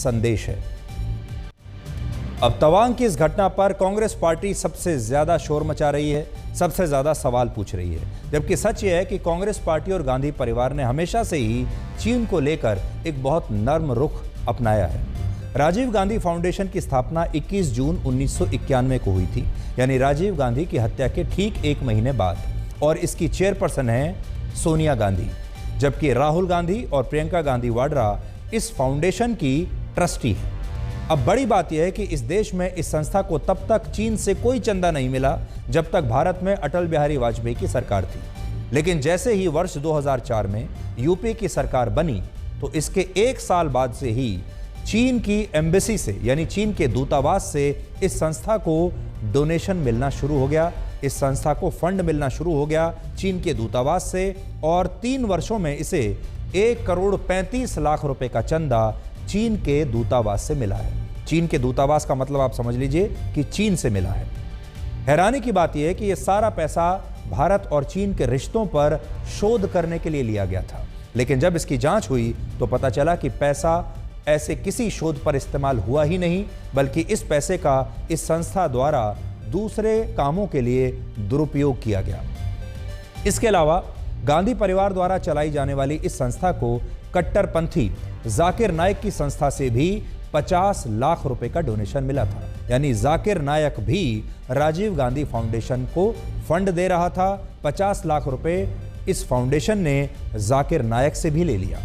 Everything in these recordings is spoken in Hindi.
संदेश है। अब तवांग की इस घटना पर कांग्रेस पार्टी सबसे ज्यादा शोर मचा रही है, सबसे ज्यादा सवाल पूछ रही है, जबकि सच यह है कि कांग्रेस पार्टी और गांधी परिवार ने हमेशा से ही चीन को लेकर एक बहुत नर्म रुख अपनाया है। राजीव गांधी फाउंडेशन की स्थापना 21 जून 1991 को हुई थी, यानी राजीव गांधी की हत्या के ठीक एक महीने बाद, और इसकी चेयरपर्सन है सोनिया गांधी, जबकि राहुल गांधी और प्रियंका गांधी वाड्रा इस फाउंडेशन की ट्रस्टी है। अब बड़ी बात यह है कि इस देश में इस संस्था को तब तक चीन से कोई चंदा नहीं मिला जब तक भारत में अटल बिहारी वाजपेयी की सरकार थी, लेकिन जैसे ही वर्ष 2004 में यूपी की सरकार बनी तो इसके एक साल बाद से ही चीन की एम्बेसी से, यानी चीन के दूतावास से इस संस्था को डोनेशन मिलना शुरू हो गया, इस संस्था को फंड मिलना शुरू हो गया चीन के दूतावास से, और 3 वर्षों में इसे 1,35,00,000 रुपए का चंदा चीन के दूतावास से मिला है। चीन के दूतावास का मतलब आप समझ लीजिए कि चीन से मिला है। हैरानी की बात यह है कि यह सारा पैसा भारत और चीन के रिश्तों पर शोध करने के लिए लिया गया था, लेकिन जब इसकी जांच हुई तो पता चला कि पैसा ऐसे किसी शोध पर इस्तेमाल हुआ ही नहीं, बल्कि इस पैसे का इस संस्था द्वारा दूसरे कामों के लिए दुरुपयोग किया गया। इसके अलावा गांधी परिवार द्वारा चलाई जाने वाली इस संस्था को कट्टरपंथी जाकिर नायक की संस्था से भी 50 लाख रुपए का डोनेशन मिला था, यानी जाकिर नायक भी राजीव गांधी फाउंडेशन को फंड दे रहा था। 50 लाख रुपए इस फाउंडेशन ने जाकिर नायक से भी ले लिया।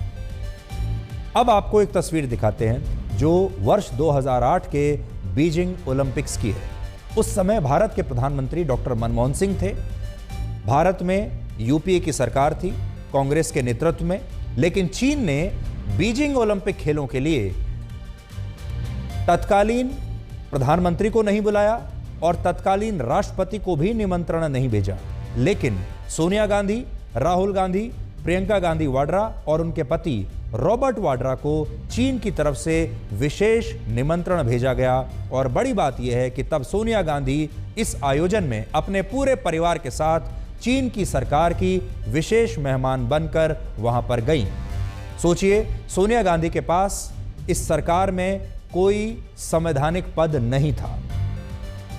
अब आपको एक तस्वीर दिखाते हैं जो वर्ष 2008 के बीजिंग ओलंपिक्स की है। उस समय भारत के प्रधानमंत्री डॉक्टर मनमोहन सिंह थे। भारत में यूपीए की सरकार थी कांग्रेस के नेतृत्व में, लेकिन चीन ने बीजिंग ओलंपिक खेलों के लिए तत्कालीन प्रधानमंत्री को नहीं बुलाया और तत्कालीन राष्ट्रपति को भी निमंत्रण नहीं भेजा, लेकिन सोनिया गांधी, राहुल गांधी, प्रियंका गांधी वाड्रा और उनके पति रॉबर्ट वाड्रा को चीन की तरफ से विशेष निमंत्रण भेजा गया। और बड़ी बात यह है कि तब सोनिया गांधी इस आयोजन में अपने पूरे परिवार के साथ चीन की सरकार की विशेष मेहमान बनकर वहां पर गईं। सोचिए, सोनिया गांधी के पास इस सरकार में कोई संवैधानिक पद नहीं था।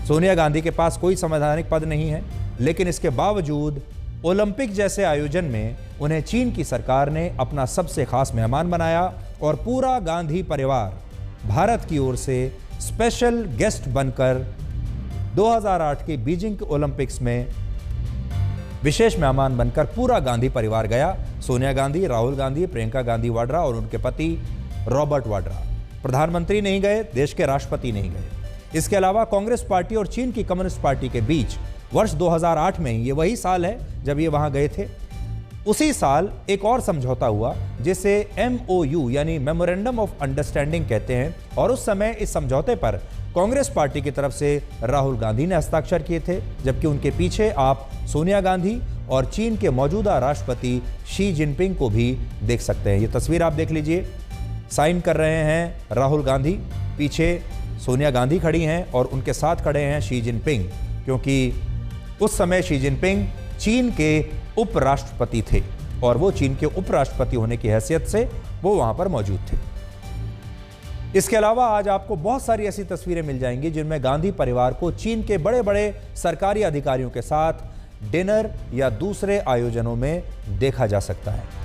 सोनिया गांधी के पास कोई संवैधानिक पद नहीं है, लेकिन इसके बावजूद ओलंपिक जैसे आयोजन में उन्हें चीन की सरकार ने अपना सबसे खास मेहमान बनाया और पूरा गांधी परिवार भारत की ओर से स्पेशल गेस्ट बनकर 2008 के बीजिंग ओलंपिक्स में विशेष मेहमान बनकर पूरा गांधी परिवार गया। सोनिया गांधी, राहुल गांधी, प्रियंका गांधी वाड्रा और उनके पति रॉबर्ट वाड्रा। प्रधानमंत्री नहीं गए, देश के राष्ट्रपति नहीं गए। इसके अलावा कांग्रेस पार्टी और चीन की कम्युनिस्ट पार्टी के बीच वर्ष 2008 में, ये वही साल है जब ये वहां गए थे, उसी साल एक और समझौता हुआ जिसे MOU यानी मेमोरेंडम ऑफ अंडरस्टैंडिंग कहते हैं। और उस समय इस समझौते पर कांग्रेस पार्टी की तरफ से राहुल गांधी ने हस्ताक्षर किए थे, जबकि उनके पीछे आप सोनिया गांधी और चीन के मौजूदा राष्ट्रपति शी जिनपिंग को भी देख सकते हैं। ये तस्वीर आप देख लीजिए, साइन कर रहे हैं राहुल गांधी, पीछे सोनिया गांधी खड़ी हैं और उनके साथ खड़े हैं शी जिनपिंग, क्योंकि उस समय शी जिनपिंग चीन के उपराष्ट्रपति थे और वो चीन के उपराष्ट्रपति होने की हैसियत से वो वहां पर मौजूद थे। इसके अलावा आज आपको बहुत सारी ऐसी तस्वीरें मिल जाएंगी जिनमें गांधी परिवार को चीन के बड़े बड़े सरकारी अधिकारियों के साथ डिनर या दूसरे आयोजनों में देखा जा सकता है।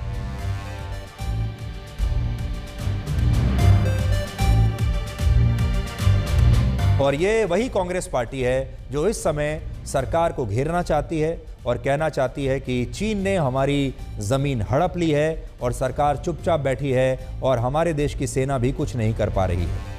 और ये वही कांग्रेस पार्टी है जो इस समय सरकार को घेरना चाहती है और कहना चाहती है कि चीन ने हमारी ज़मीन हड़प ली है और सरकार चुपचाप बैठी है और हमारे देश की सेना भी कुछ नहीं कर पा रही है।